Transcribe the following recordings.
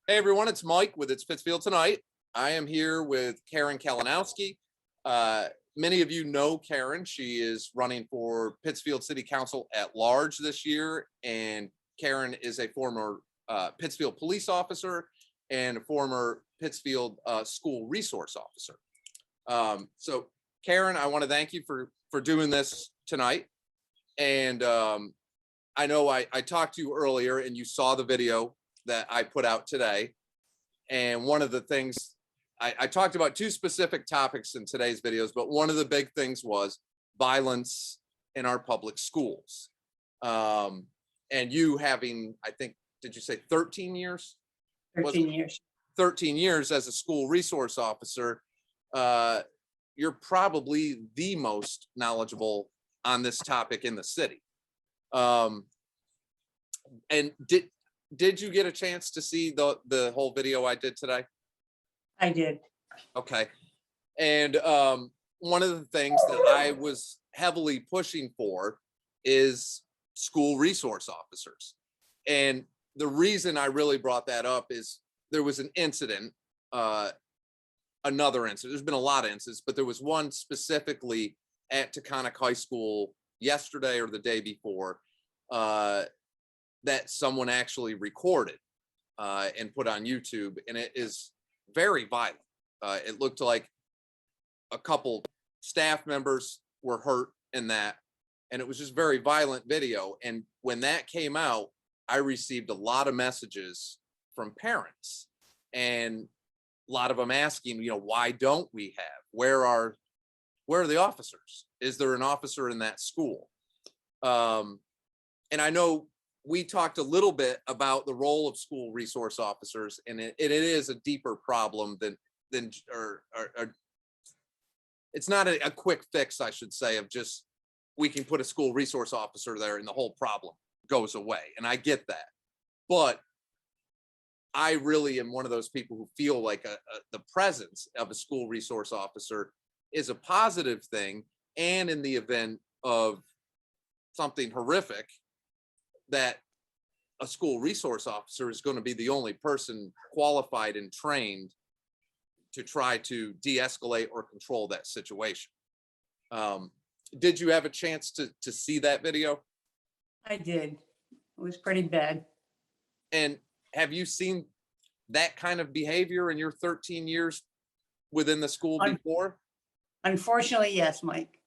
Hey everyone, it's Mike with It's Pittsfield Tonight. I am here with Karen Kalinowsky. Many of you know Karen. She is running for Pittsfield City Council at large this year, and Karen is a former Pittsfield police officer and a former Pittsfield school resource officer. So Karen, I want to thank you for doing this tonight. And I know I talked to you earlier and you saw the video that I put out today. And one of the things, I talked about two specific topics in today's videos, but one of the big things was violence in our public schools. And you having, I think, did you say 13 years? 13 years. 13 years as a school resource officer. You're probably the most knowledgeable on this topic in the city. And did you get a chance to see the whole video I did today? I did. Okay. And one of the things that I was heavily pushing for is school resource officers. And the reason I really brought that up is there was an incident, another incident. There's been a lot of incidents, but there was one specifically at Taconic High School yesterday or the day before that someone actually recorded and put on YouTube, and it is very violent. It looked like a couple staff members were hurt in that, and it was just very violent video. And when that came out, I received a lot of messages from parents, and a lot of them asking, why don't we have? Where are the officers? Is there an officer in that school? And I know we talked a little bit about the role of school resource officers, and it is a deeper problem than it's not a quick fix, I should say, of just we can put a school resource officer there and the whole problem goes away. And I get that, but I really am one of those people who feel like the presence of a school resource officer is a positive thing. And in the event of something horrific, that a school resource officer is going to be the only person qualified and trained to try to de-escalate or control that situation. Did you have a chance to see that video? I did. It was pretty bad. And have you seen that kind of behavior in your 13 years within the school before? Unfortunately, yes, Mike.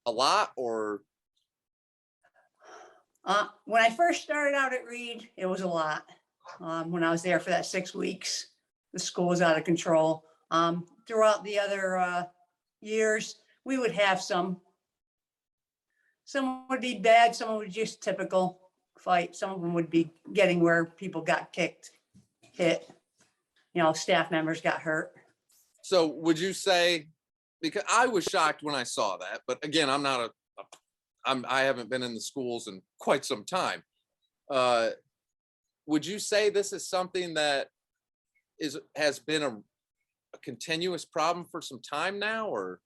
A lot, or? When I first started out at Reed, it was a lot. When I was there for that 6 weeks, the school was out of control. Throughout the other years, we would have some. Some would be bad, some would just typical fight. Some of them would be getting where people got kicked, hit, staff members got hurt. So would you say, because I was shocked when I saw that, but again, I haven't been in the schools in quite some time. Would you say this is something that has been a continuous problem for some time now, or?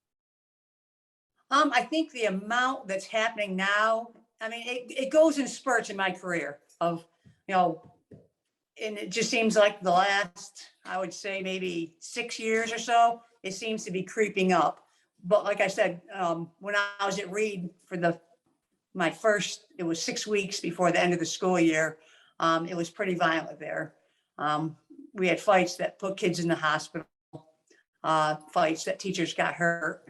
I think the amount that's happening now, I mean, it goes in spurts in my career of, and it just seems like the last, I would say maybe 6 years or so, it seems to be creeping up. But like I said, when I was at Reed for my first, it was 6 weeks before the end of the school year. It was pretty violent there. We had fights that put kids in the hospital, fights that teachers got hurt,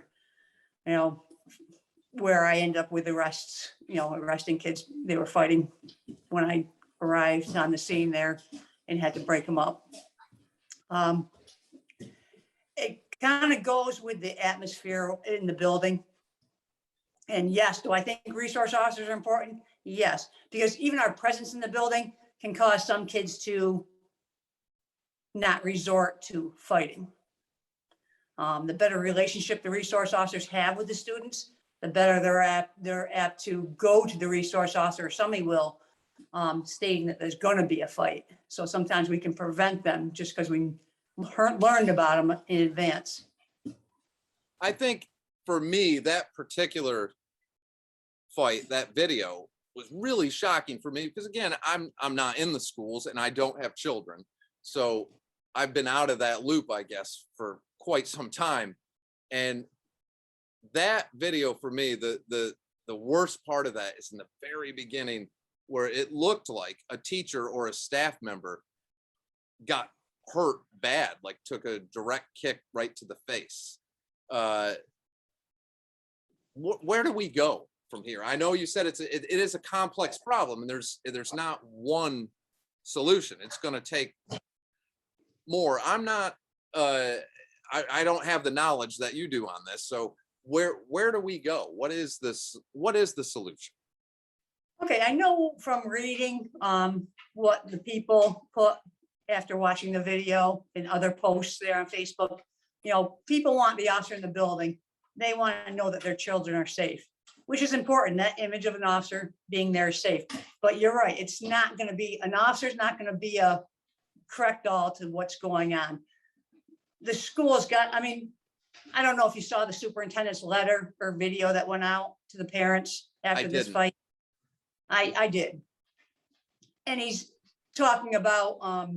where I end up with arrests, arresting kids. They were fighting when I arrived on the scene there and had to break them up. It kind of goes with the atmosphere in the building. And yes, do I think resource officers are important? Yes, because even our presence in the building can cause some kids to not resort to fighting. The better relationship the resource officers have with the students, the better they're apt to go to the resource officer. Somebody will, stating that there's going to be a fight. So sometimes we can prevent them just because we learned about them in advance. I think for me, that particular fight, that video, was really shocking for me because, again, I'm not in the schools and I don't have children. So I've been out of that loop, I guess, for quite some time. And that video for me, the worst part of that is in the very beginning, where it looked like a teacher or a staff member got hurt bad, like took a direct kick right to the face. Where do we go from here? I know you said it is a complex problem, and there's not one solution. It's going to take more. I'm not. I don't have the knowledge that you do on this. So where do we go? What is this? What is the solution? Okay, I know from reading what the people put after watching the video and other posts there on Facebook. People want the officer in the building. They want to know that their children are safe, which is important. That image of an officer being there safe. But you're right, it's not going to be, an officer's not going to be a correct all to what's going on. The school's got, I don't know if you saw the superintendent's letter or video that went out to the parents after this fight. I did. And he's talking about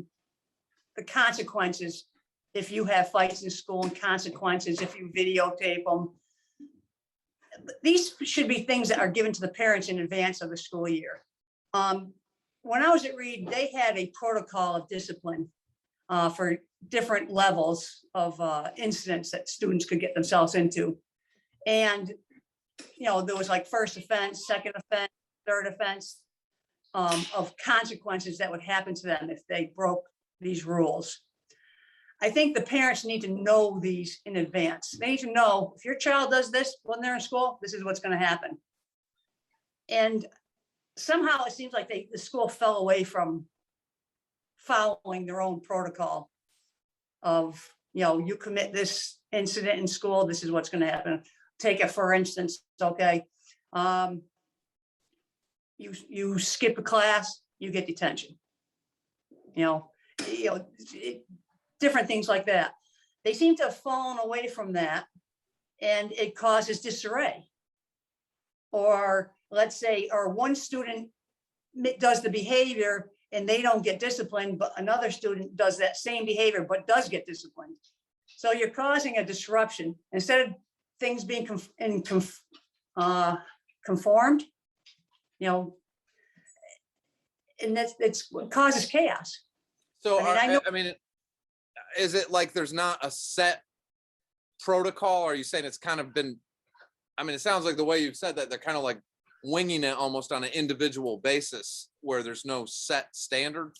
the consequences if you have fights in school, and consequences if you videotape them. These should be things that are given to the parents in advance of the school year. When I was at Reed, they had a protocol of discipline for different levels of incidents that students could get themselves into. And, there was like first offense, second offense, third offense of consequences that would happen to them if they broke these rules. I think the parents need to know these in advance. They need to know if your child does this when they're in school, this is what's going to happen. And somehow it seems like the school fell away from following their own protocol of, you commit this incident in school, this is what's going to happen. Take it for instance, okay. You skip a class, you get detention. Different things like that. They seem to have fallen away from that, and it causes disarray. Or let's say, or one student does the behavior and they don't get disciplined, but another student does that same behavior but does get disciplined. So you're causing a disruption instead of things being conformed, and it's what causes chaos. So is it like there's not a set protocol? Are you saying it's kind of been, it sounds like the way you've said that they're kind of like winging it almost on an individual basis where there's no set standard?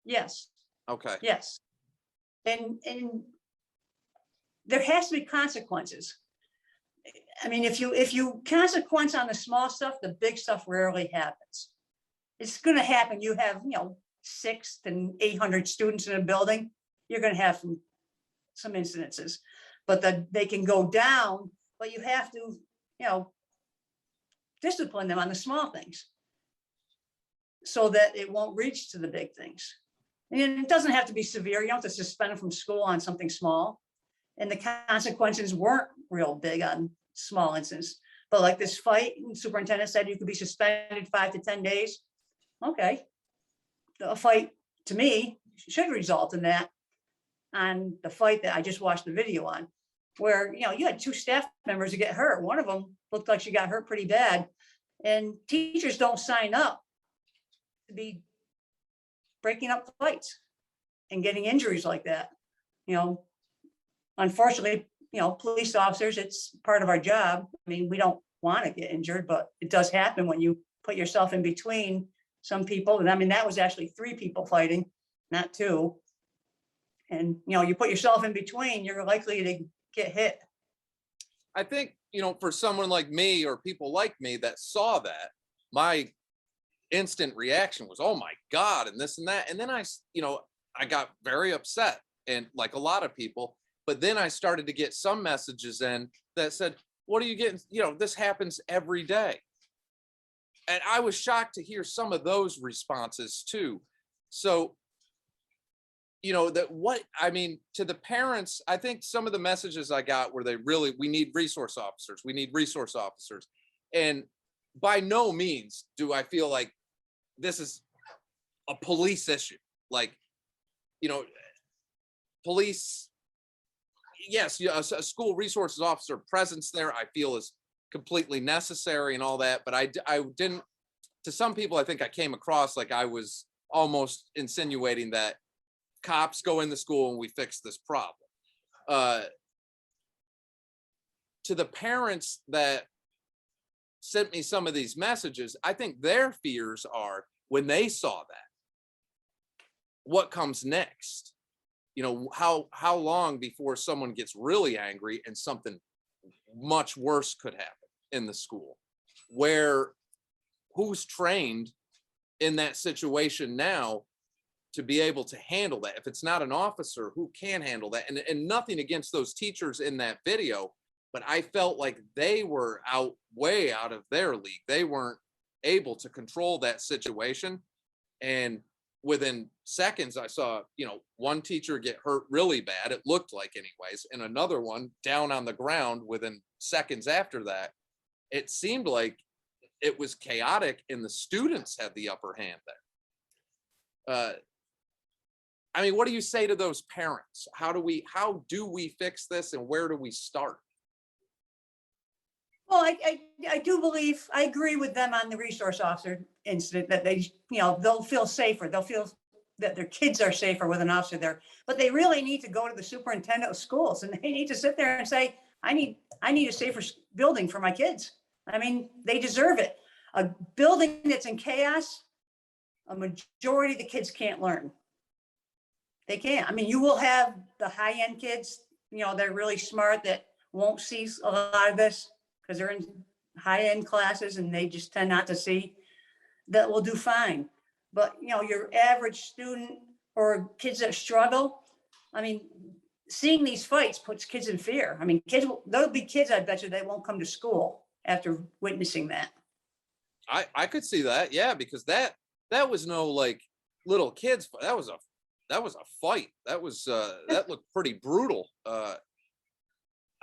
Yes. Okay. Yes. And there has to be consequences. If you consequence on the small stuff, the big stuff rarely happens. It's going to happen. You have, 600 to 800 students in a building. You're going to have some incidences, but they can go down, but you have to, discipline them on the small things so that it won't reach to the big things. And it doesn't have to be severe. You don't have to suspend them from school on something small. And the consequences weren't real big on small incidents, but like this fight, the superintendent said you could be suspended 5 to 10 days. Okay. A fight to me should result in that. On the fight that I just watched the video on, where you had 2 staff members who get hurt. One of them looked like she got hurt pretty bad, and teachers don't sign up to be breaking up fights and getting injuries like that. Unfortunately, police officers, it's part of our job. We don't want to get injured, but it does happen when you put yourself in between some people. And that was actually 3 people fighting, not 2. And, you put yourself in between, you're likely to get hit. I think, for someone like me or people like me that saw that, my instant reaction was, oh my God, and this and that. And then I got very upset, and like a lot of people, but then I started to get some messages in that said, what are you getting? This happens every day. And I was shocked to hear some of those responses too. So, to the parents, I think some of the messages I got were we need resource officers. We need resource officers. And by no means do I feel like this is a police issue. Like, you know, police, yes, a school resources officer presence there, I feel is completely necessary and all that. But I didn't, to some people, I think I came across like I was almost insinuating that cops go in the school and we fix this problem. To the parents that sent me some of these messages, I think their fears are when they saw that, what comes next? You know, how long before someone gets really angry and something much worse could happen in the school? Where who's trained in that situation now to be able to handle that? If it's not an officer, who can handle that? And nothing against those teachers in that video, but I felt like they were way out of their league. They weren't able to control that situation. And within seconds, I saw, you know, one teacher get hurt really bad, it looked like anyways, and another one down on the ground within seconds after that. It seemed like it was chaotic and the students had the upper hand there. I mean, what do you say to those parents? How do we fix this, and where do we start? Well, I do believe, I agree with them on the resource officer incident, that they, you know, they'll feel safer. They'll feel that their kids are safer with an officer there. But they really need to go to the superintendent of schools and they need to sit there and say, I need a safer building for my kids. I mean, they deserve it. A building that's in chaos, a majority of the kids can't learn. They can't. I mean, you will have the high-end kids, you know, they're really smart that won't see a lot of this because they're in high-end classes and they just tend not to see, that will do fine. But, you know, your average student or kids that struggle, I mean, seeing these fights puts kids in fear. I mean, there'll be kids, I bet you, that won't come to school after witnessing that. I could see that, yeah, because that was no like little kids. That was a fight. That was that looked pretty brutal.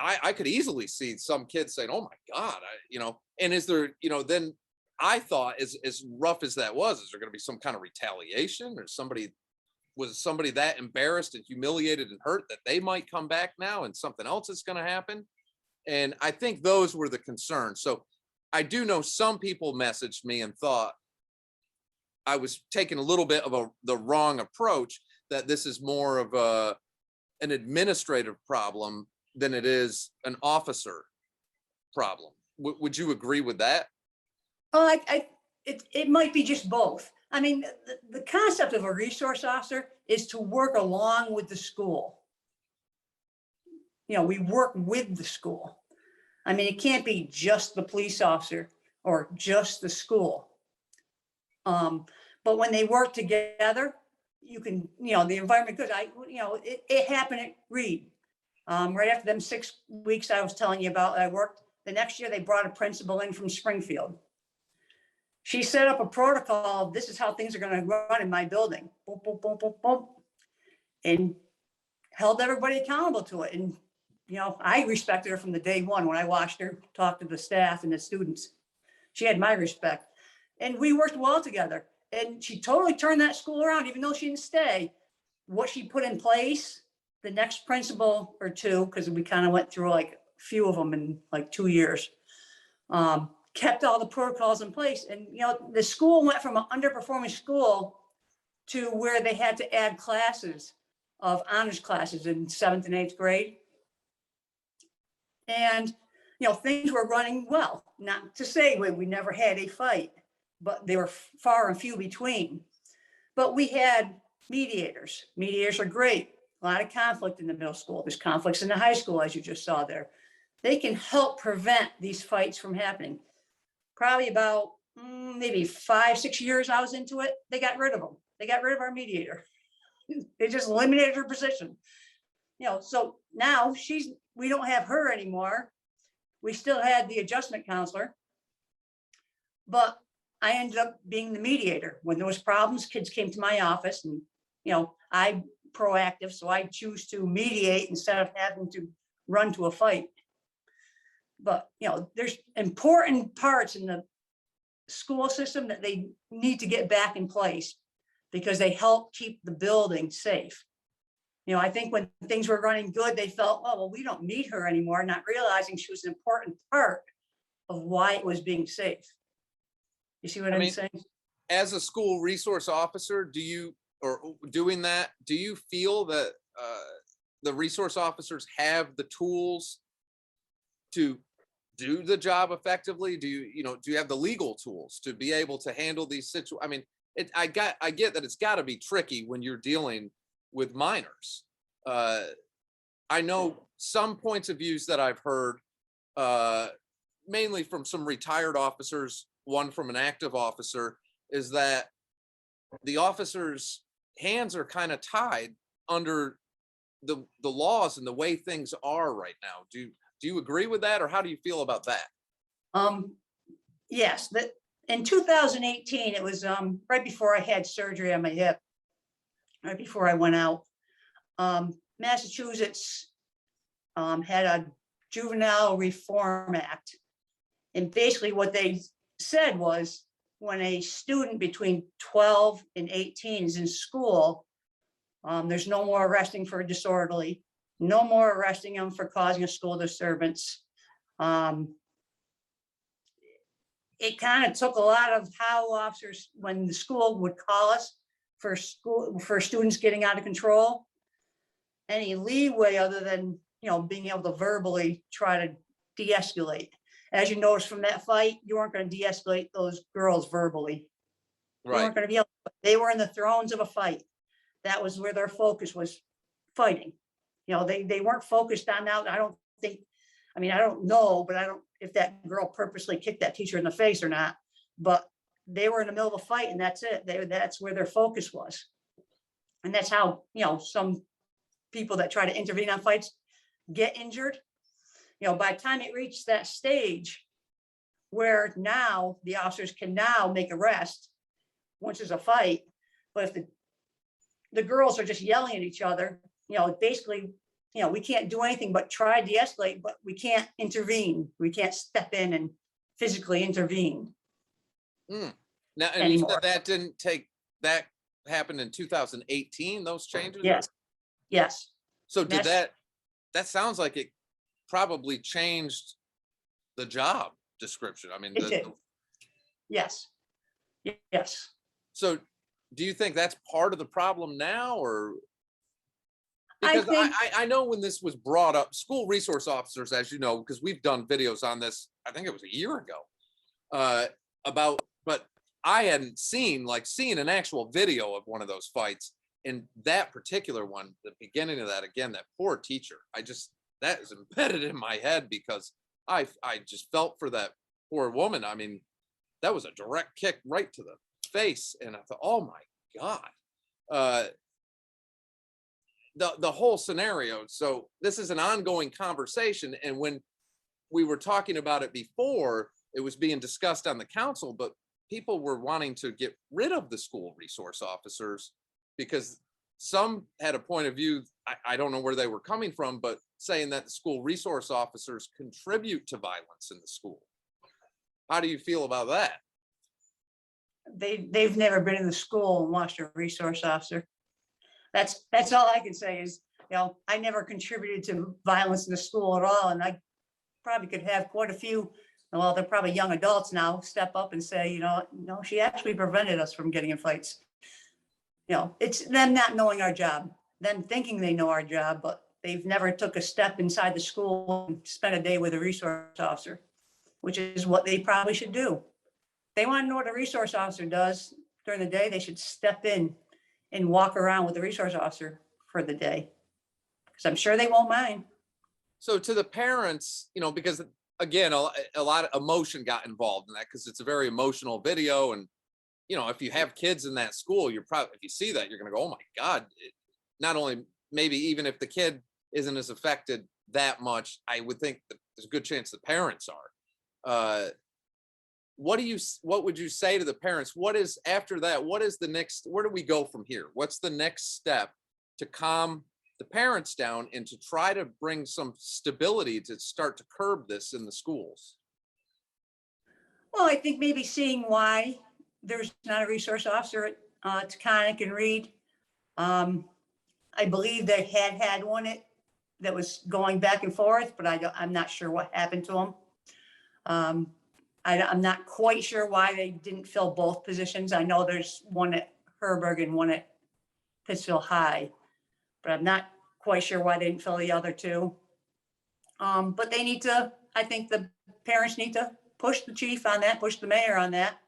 I could easily see some kids saying, "Oh my God," you know. And is there, you know, then I thought, as rough as that was, is there going to be some kind of retaliation, or was somebody that embarrassed and humiliated and hurt that they might come back now and something else is going to happen? And I think those were the concerns. So I do know some people messaged me and thought I was taking a little bit of the wrong approach, that this is more of an administrative problem than it is an officer problem. Would you agree with that? Oh, it might be just both. I mean, the concept of a resource officer is to work along with the school. You know, we work with the school. I mean, it can't be just the police officer or just the school. But when they work together, you can, you know, the environment goes. It happened at Reed. Right after them 6 weeks I was telling you about, I worked, the next year they brought a principal in from Springfield. She set up a protocol. This is how things are going to run in my building. Boom, boom, boom, boom, boom. And held everybody accountable to it. And, you know, I respected her from the day one when I watched her talk to the staff and the students. She had my respect. And we worked well together. And she totally turned that school around, even though she didn't stay. What she put in place, the next principal or two, because we kind of went through like a few of them in like 2 years, kept all the protocols in place. And, you know, the school went from an underperforming school to where they had to add classes of honors classes in 7th and 8th grade. And, you know, things were running well. Not to say we never had a fight, but they were far and few between. But we had mediators. Mediators are great. A lot of conflict in the middle school. There's conflicts in the high school, as you just saw there. They can help prevent these fights from happening. Probably about maybe 5-6 years I was into it, they got rid of them. They got rid of our mediator. They just eliminated her position. You know, so now we don't have her anymore. We still had the adjustment counselor, but I ended up being the mediator. When there was problems, kids came to my office and, you know, I'm proactive, so I choose to mediate instead of having to run to a fight. But, you know, there's important parts in the school system that they need to get back in place because they help keep the building safe. You know, I think when things were running good, they felt, oh, well, we don't need her anymore, not realizing she was an important part of why it was being safe. You see what I I'm mean, saying? as a school resource officer, do you, or doing that, do you feel that the resource officers have the tools to do the job effectively? Do you have the legal tools to be able to handle these situations? I mean, I get that it's got to be tricky when you're dealing with minors. I know some points of views that I've heard, mainly from some retired officers, one from an active officer, is that the officers' hands are kind of tied under the laws and the way things are right now. Do you agree with that, or how do you feel about that? Um, yes, that in 2018, it was right before I had surgery on my hip, right before I went out. Massachusetts had a Juvenile Reform Act. And basically what they said was when a student between 12 and 18 is in school, there's no more arresting for disorderly, no more arresting them for causing a school disturbance. It kind of took a lot of how officers, when the school would call us for students getting out of control, any leeway other than, being able to verbally try to de-escalate. As you noticed from that fight, you weren't going to de-escalate those girls verbally. You Right. weren't going to be able, they were in the throes of a fight. That was where their focus was, fighting. They weren't focused on that. I don't think, I don't know, but I don't, if that girl purposely kicked that teacher in the face or not, but they were in the middle of a fight and that's it. That's where their focus was. And that's how, some people that try to intervene on fights get injured. By the time it reached that stage where now the officers can now make arrest once there's a fight, but if the girls are just yelling at each other, basically, we can't do anything but try to de-escalate, but we can't intervene. We can't step in and physically intervene. Now, and you said that that happened in 2018, those changes? Yes. Yes. So did that sounds like it probably changed the job description. I mean, It did. Yes. Yes. So do you think that's part of the problem now, or? Because I know when this was brought up, school resource officers, as you know, because we've done videos on this, I think it was a year ago, but I hadn't seen an actual video of one of those fights. And that particular one, the beginning of that, again, that poor teacher, that is embedded in my head because I just felt for that poor woman. I mean, that was a direct kick right to the face. And I thought, oh my God. The whole scenario. So this is an ongoing conversation. And when we were talking about it before, it was being discussed on the council, but people were wanting to get rid of the school resource officers because some had a point of view, I don't know where they were coming from, but saying that the school resource officers contribute to violence in the school. How do you feel about that? They've never been in the school and watched a resource officer. That's all I can say is, I never contributed to violence in the school at all. And I probably could have quite a few, well, they're probably young adults now, step up and say, no, she actually prevented us from getting in fights. It's them not knowing our job, them thinking they know our job, but they've never took a step inside the school and spent a day with a resource officer, which is what they probably should do. They want to know what a resource officer does during the day. They should step in and walk around with the resource officer for the day, because I'm sure they won't mind. So to the parents, because again, a lot of emotion got involved in that because it's a very emotional video. And, if you have kids in that school, if you see that, you're going to go, oh my God. Not only maybe even if the kid isn't as affected that much, I would think that there's a good chance the parents are. What would you say to the parents? What is after that? What is the next? Where do we go from here? What's the next step to calm the parents down and to try to bring some stability to start to curb this in the schools? Well, I think maybe seeing why there's not a resource officer at Taconic and Reed. I believe they had one that was going back and forth, but I'm not sure what happened to them. I'm not quite sure why they didn't fill both positions. I know there's one at Herberg and one at Pittsfield High, but I'm not quite sure why they didn't fill the other two. But they need to, I think the parents need to push the chief on that, push the mayor on that,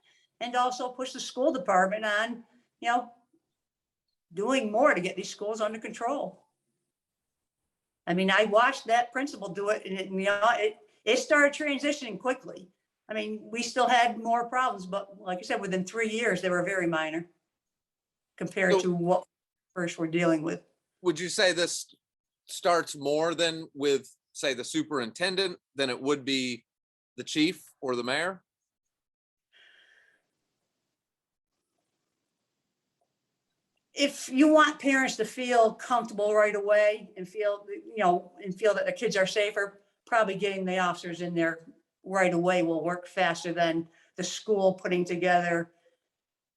and also push the school department on, doing more to get these schools under control. I mean, I watched that principal do it, and it started transitioning quickly. I mean, we still had more problems, but like I said, within 3 years, they were very minor compared to what first we're dealing with. Would you say this starts more than with, say, the superintendent than it would be the chief or the mayor? If you want parents to feel comfortable right away and feel that their kids are safer, probably getting the officers in there right away will work faster than the school putting together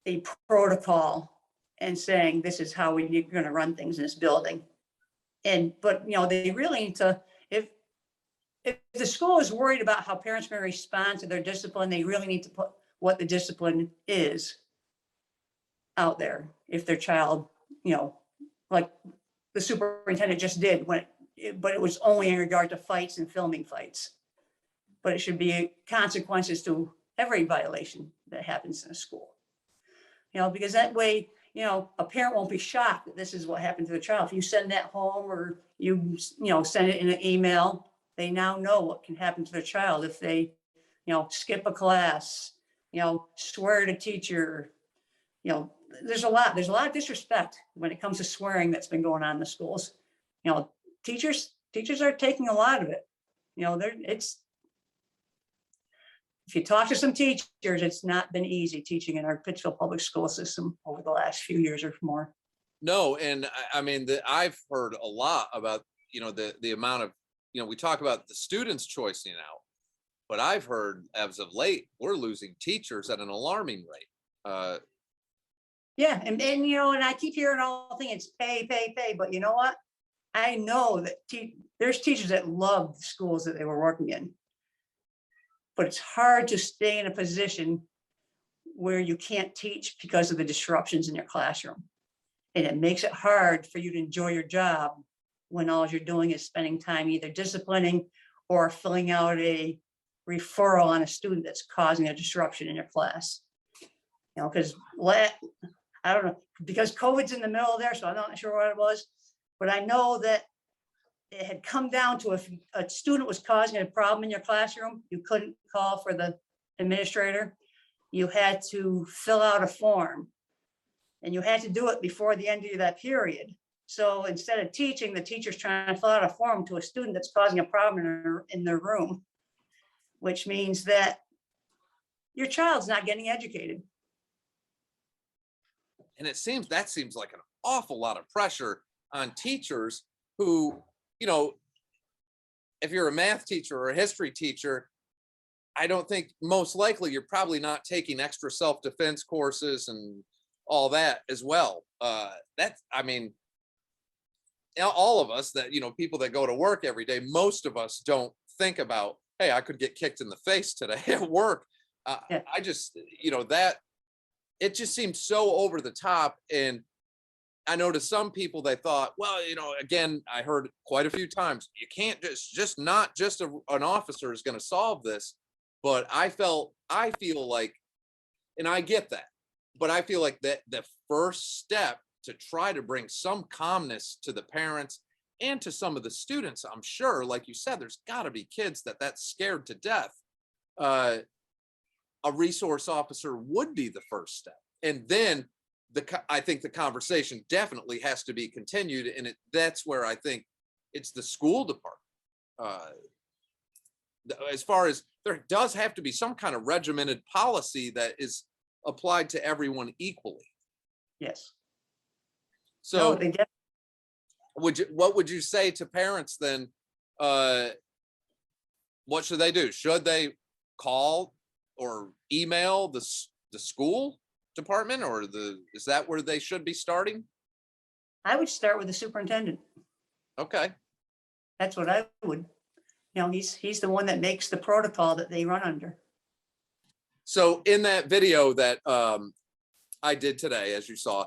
a protocol and saying, this is how we're going to run things in this building. But they really need to, if the school is worried about how parents are going to respond to their discipline, they really need to put what the discipline is out there. If their child, like the superintendent just did, but it was only in regard to fights and filming fights. But it should be consequences to every violation that happens in a school. Because that way, a parent won't be shocked that this is what happened to the child. If you send that home or you send it in an email, they now know what can happen to their child if they, skip a class, swear at a teacher. There's a lot of disrespect when it comes to swearing that's been going on in the schools. Teachers are taking a lot of it. If you talk to some teachers, it's not been easy teaching in our Pittsfield public school system over the last few years or more. No, and I mean, I've heard a lot about, the amount of, we talk about the students choicing out, but I've heard as of late, we're losing teachers at an alarming rate. Yeah, and I keep hearing all the things, it's pay, but you know what? I know that there's teachers that love the schools that they were working in. But it's hard to stay in a position where you can't teach because of the disruptions in your classroom. And it makes it hard for you to enjoy your job when all you're doing is spending time either disciplining or filling out a referral on a student that's causing a disruption in your class. Because I don't know, because COVID's in the middle there, so I'm not sure what it was, but I know that it had come down to if a student was causing a problem in your classroom, you couldn't call for the administrator. You had to fill out a form and you had to do it before the end of that period. So instead of teaching, the teacher's trying to fill out a form to a student that's causing a problem in their room, which means that your child's not getting educated. And that seems like an awful lot of pressure on teachers who, if you're a math teacher or a history teacher, I don't think most likely you're probably not taking extra self-defense courses and all that as well. All of us that, people that go to work every day, most of us don't think about, hey, I could get kicked in the face today at work. Yeah. I just, it just seems so over the top. And I know to some people they thought, well, again, I heard quite a few times, you can't not just an officer is going to solve this. But I feel like, and I get that, but I feel like that the first step to try to bring some calmness to the parents and to some of the students, I'm sure, like you said, there's got to be kids that's scared to death. A resource officer would be the first step. And then I think the conversation definitely has to be continued. And that's where I think it's the school department. As far as there does have to be some kind of regimented policy that is applied to everyone equally. Yes. So no, what would you say to parents then? What should they do? Should they call or email the school department, or is that where they should be starting? I would start with the superintendent. Okay. That's what I would, he's the one that makes the protocol that they run under. So in that video that I did today, as you saw,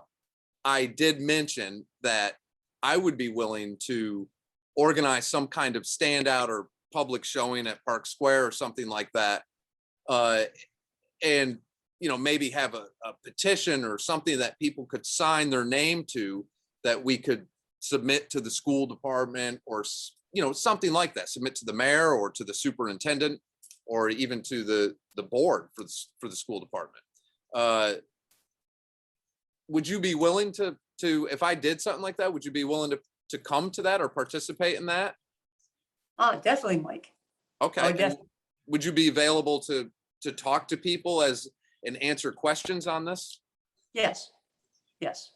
I did mention that I would be willing to organize some kind of standout or public showing at Park Square or something like that. And, maybe have a petition or something that people could sign their name to, that we could submit to the school department, or, something like that, submit to the mayor or to the superintendent, or even to the board for the school department. Would you be willing to, if I did something like that, would you be willing to come to that or participate in that? Definitely, Mike. Okay. Oh, And definitely. would you be available to talk to people and answer questions on this? Yes. Yes.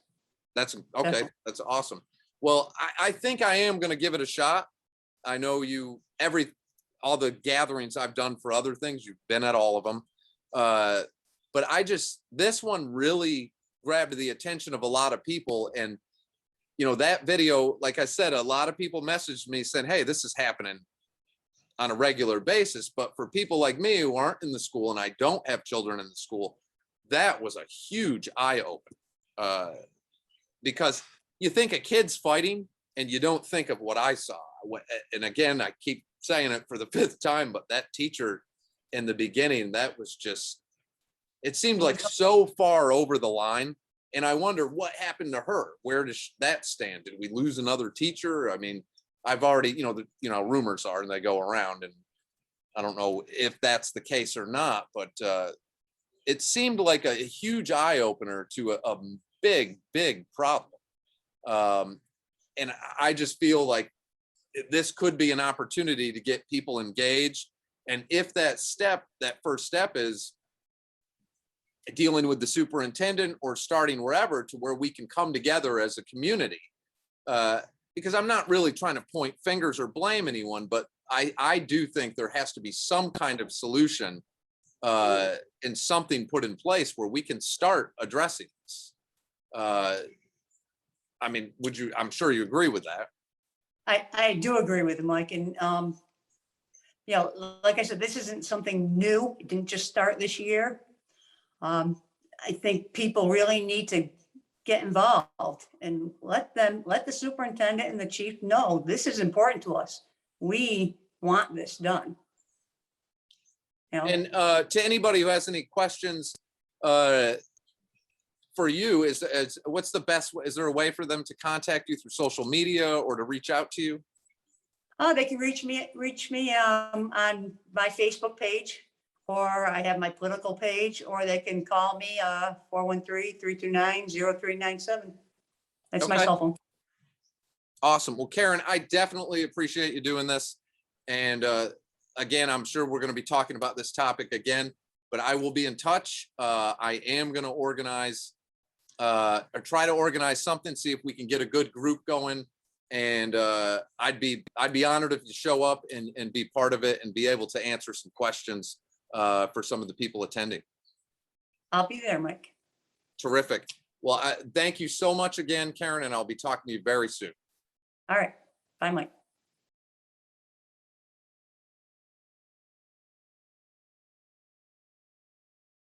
That's okay. Definitely. That's awesome. Well, I think I am going to give it a shot. I know all the gatherings I've done for other things, you've been at all of them. But this one really grabbed the attention of a lot of people. And, that video, like I said, a lot of people messaged me saying, hey, this is happening on a regular basis. But for people like me who aren't in the school, and I don't have children in the school, that was a huge eye open. Because you think of kids fighting and you don't think of what I saw. And again, I keep saying it for the 5th time, but that teacher in the beginning, that was just, it seemed like so far over the line. And I wonder what happened to her. Where does that stand? Did we lose another teacher? I mean, I've already, rumors are, and they go around, and I don't know if that's the case or not, but it seemed like a huge eye opener to a big, big problem. And I just feel like this could be an opportunity to get people engaged. And if that first step is dealing with the superintendent or starting wherever, to where we can come together as a community, because I'm not really trying to point fingers or blame anyone, but I do think there has to be some kind of solution and something put in place where we can start addressing this. I mean, I'm sure you agree with that. I do agree with Mike. And, like I said, this isn't something new. It didn't just start this year. I think people really need to get involved and let the superintendent and the chief know this is important to us. We want this done. And to anybody who has any questions for you, what's the best way? Is there a way for them to contact you through social media or to reach out to you? They can reach me on my Facebook page, or I have my political page, or they can call me 413-329-0397. That's my Okay. cell phone. Awesome. Well, Karen, I definitely appreciate you doing this. And again, I'm sure we're going to be talking about this topic again, but I will be in touch. I am going to organize or try to organize something, see if we can get a good group going. And I'd be honored if you show up and be part of it and be able to answer some questions for some of the people attending. I'll be there, Mike. Terrific. Well, thank you so much again, Karen, and I'll be talking to you very soon. All right. Bye, Mike.